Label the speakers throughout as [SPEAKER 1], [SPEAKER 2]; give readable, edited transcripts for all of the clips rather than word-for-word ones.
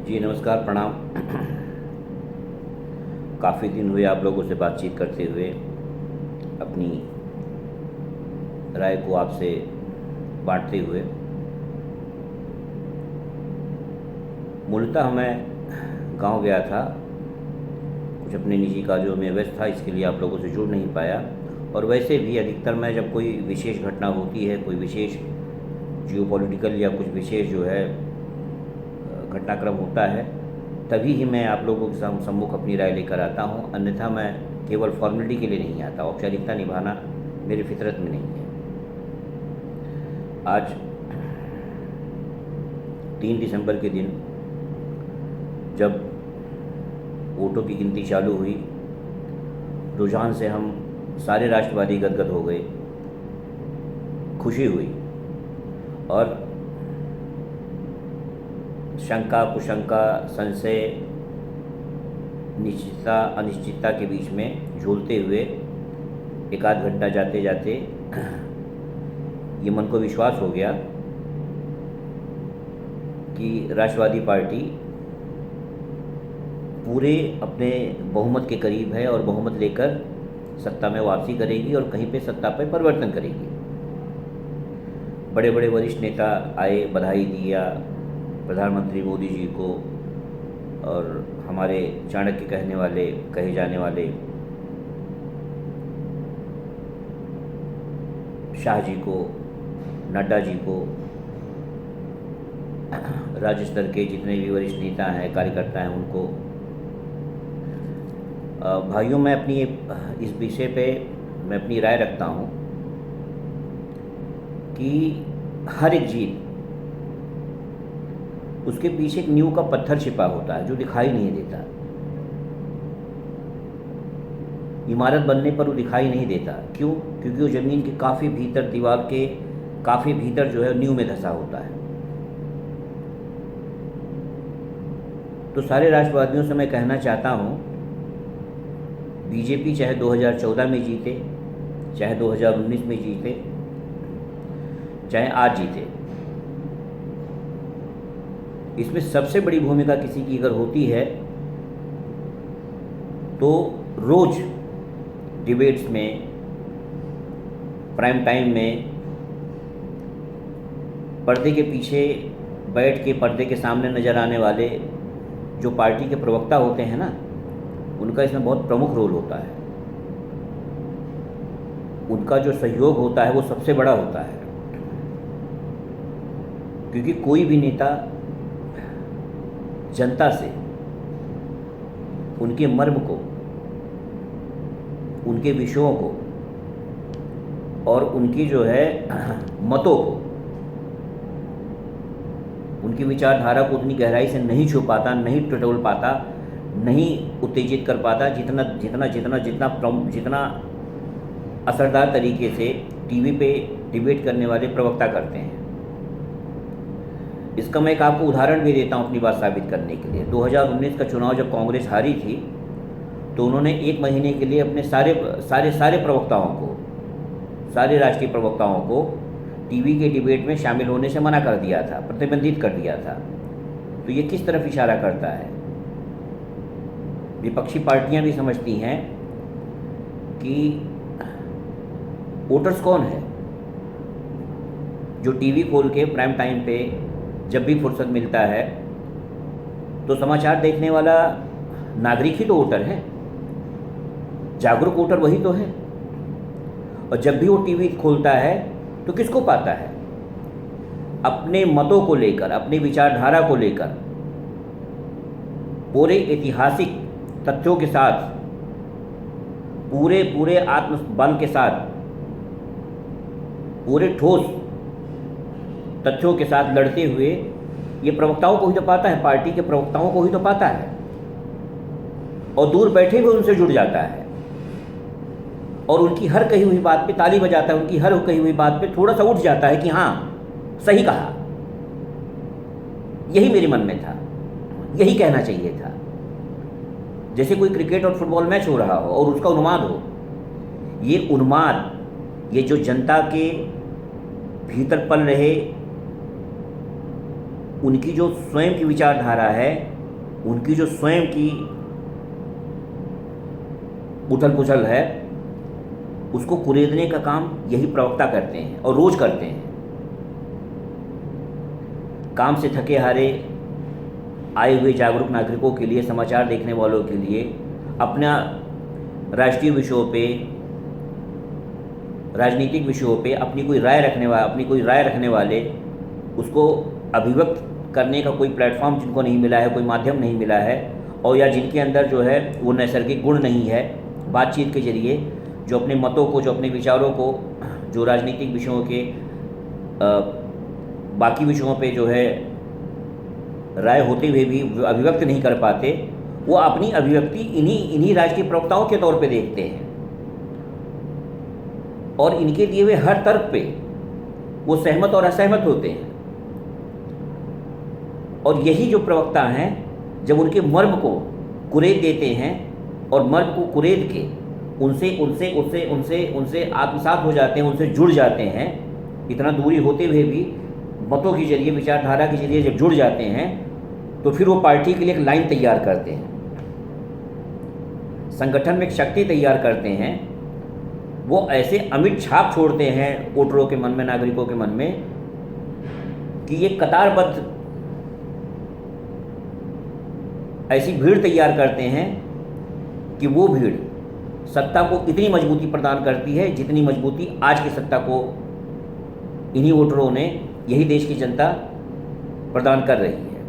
[SPEAKER 1] जी नमस्कार, प्रणाम। काफ़ी दिन हुए आप लोगों से बातचीत करते हुए, अपनी राय को आपसे बांटते हुए। मूलतः मैं गांव गया था, कुछ अपने निजी कार्यों में व्यस्त था, इसके लिए आप लोगों से जुड़ नहीं पाया। और वैसे भी अधिकतर मैं जब कोई विशेष घटना होती है, कोई विशेष जियोपॉलिटिकल या कुछ विशेष जो है घटनाक्रम होता है, तभी ही मैं आप लोगों के सम्मुख अपनी राय लेकर आता हूँ। अन्यथा मैं केवल फॉर्मेलिटी के लिए नहीं आता, औपचारिकता निभाना मेरी फितरत में नहीं है। आज 3 दिसंबर के दिन जब वोटों की गिनती चालू हुई, रुझान से हम सारे राष्ट्रवादी गदगद हो गए, खुशी हुई और शंका कुशंका संशय निश्चितता अनिश्चितता के बीच में झूलते हुए एक आध घंटा जाते जाते ये मन को विश्वास हो गया कि राष्ट्रवादी पार्टी पूरे अपने बहुमत के करीब है और बहुमत लेकर सत्ता में वापसी करेगी और कहीं पे सत्ता पर परिवर्तन करेगी। बड़े बड़े वरिष्ठ नेता आए, बधाई दिया प्रधानमंत्री मोदी जी को, और हमारे चाणक्य कहे जाने वाले शाह जी को, नड्डा जी को, राज्य स्तर के जितने भी वरिष्ठ नेता हैं, कार्यकर्ता हैं, उनको। भाइयों, मैं अपनी इस विषय पे मैं अपनी राय रखता हूँ कि हर एक जीत, उसके पीछे एक नींव का पत्थर छिपा होता है जो दिखाई नहीं देता। इमारत बनने पर वो दिखाई नहीं देता। क्यों? क्योंकि वो ज़मीन के काफ़ी भीतर, दीवार के काफ़ी भीतर जो है नींव में धंसा होता है। तो सारे राष्ट्रवादियों से मैं कहना चाहता हूँ, बीजेपी चाहे 2014 में जीते, चाहे 2019 में जीते, चाहे आज जीते, इसमें सबसे बड़ी भूमिका किसी की अगर होती है तो रोज डिबेट्स में, प्राइम टाइम में, पर्दे के पीछे बैठ के पर्दे के सामने नज़र आने वाले जो पार्टी के प्रवक्ता होते हैं ना, उनका इसमें बहुत प्रमुख रोल होता है। उनका जो सहयोग होता है वो सबसे बड़ा होता है, क्योंकि कोई भी नेता जनता से उनके मर्म को, उनके विषयों को और उनकी जो है मतों को, उनकी विचारधारा को उतनी गहराई से नहीं छू पाता, नहीं टटोल पाता, नहीं उत्तेजित कर पाता जितना जितना जितना जितना जितना असरदार तरीके से टीवी पे डिबेट करने वाले प्रवक्ता करते हैं। इसका मैं एक आपको उदाहरण भी देता हूँ अपनी बात साबित करने के लिए। 2019 का चुनाव जब कांग्रेस हारी थी तो उन्होंने 1 महीने के लिए अपने सारे प्रवक्ताओं को, सारे राष्ट्रीय प्रवक्ताओं को टीवी के डिबेट में शामिल होने से मना कर दिया था, प्रतिबंधित कर दिया था। तो ये किस तरफ इशारा करता है? विपक्षी पार्टियां भी समझती हैं कि वोटर्स कौन है जो टीवी खोल के प्राइम टाइम पे जब भी फुर्सत मिलता है तो समाचार देखने वाला नागरिक ही तो वोटर है, जागरूक वोटर वही तो है। और जब भी वो टीवी खोलता है तो किसको पाता है? अपने मतों को लेकर, अपनी विचारधारा को लेकर, पूरे ऐतिहासिक तथ्यों के साथ, पूरे आत्मबल के साथ, पूरे ठोस तथ्यों के साथ लड़ते हुए ये प्रवक्ताओं को ही तो पाता है, पार्टी के प्रवक्ताओं को ही तो पाता है, और दूर बैठे हुए उनसे जुड़ जाता है और उनकी हर कही हुई बात पे ताली बजाता है, उनकी हर कही हुई बात पे थोड़ा सा उठ जाता है कि हाँ, सही कहा, यही मेरे मन में था, यही कहना चाहिए था। जैसे कोई क्रिकेट और फुटबॉल मैच हो रहा हो और उसका उन्माद हो, ये उन्माद, ये जो जनता के भीतर पल रहे उनकी जो स्वयं की विचारधारा है, उनकी जो स्वयं की उथल पुथल है, उसको कुरेदने का काम यही प्रवक्ता करते हैं और रोज करते हैं। काम से थके हारे आए हुए जागरूक नागरिकों के लिए, समाचार देखने वालों के लिए अपना राष्ट्रीय विषयों पे, राजनीतिक विषयों पे अपनी कोई राय रखने वाले उसको अभिव्यक्त करने का कोई प्लेटफॉर्म जिनको नहीं मिला है, कोई माध्यम नहीं मिला है, और या जिनके अंदर जो है वो नैसर्गिक गुण नहीं है बातचीत के जरिए जो अपने मतों को, जो अपने विचारों को, जो राजनीतिक विषयों के बाकी विषयों पे जो है राय होते हुए भी अभिव्यक्त नहीं कर पाते, वो अपनी अभिव्यक्ति इन्हीं राजकीय प्रवक्ताओं के तौर पे देखते हैं और इनके दिए हुए हर तर्क पे वो सहमत और असहमत होते हैं। और यही जो प्रवक्ता हैं, जब उनके मर्म को कुरेद देते हैं और मर्म को कुरेद के उनसे आत्मसात हो जाते हैं, उनसे जुड़ जाते हैं, इतना दूरी होते हुए भी मतों के जरिए, विचारधारा के जरिए जब जुड़ जाते हैं, तो फिर वो पार्टी के लिए एक लाइन तैयार करते हैं, संगठन में एक शक्ति तैयार करते हैं। वो ऐसे अमिट छाप छोड़ते हैं वोटरों के मन में, नागरिकों के मन में, कि ये कतारबद्ध ऐसी भीड़ तैयार करते हैं कि वो भीड़ सत्ता को इतनी मजबूती प्रदान करती है जितनी मजबूती आज की सत्ता को इन्हीं वोटरों ने, यही देश की जनता प्रदान कर रही है।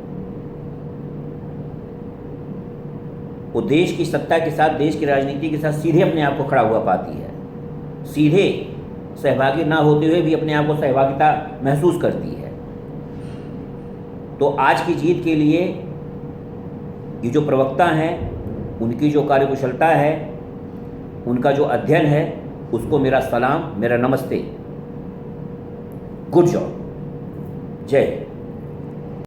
[SPEAKER 1] वो देश की सत्ता के साथ, देश की राजनीति के साथ सीधे अपने आप को खड़ा हुआ पाती है, सीधे सहभागी ना होते हुए भी अपने आप को सहभागिता महसूस करती है। तो आज की जीत के लिए ये जो प्रवक्ता हैं, उनकी जो कार्यकुशलता है, उनका जो अध्ययन है, उसको मेरा सलाम, मेरा नमस्ते। Good job. जय हिंद।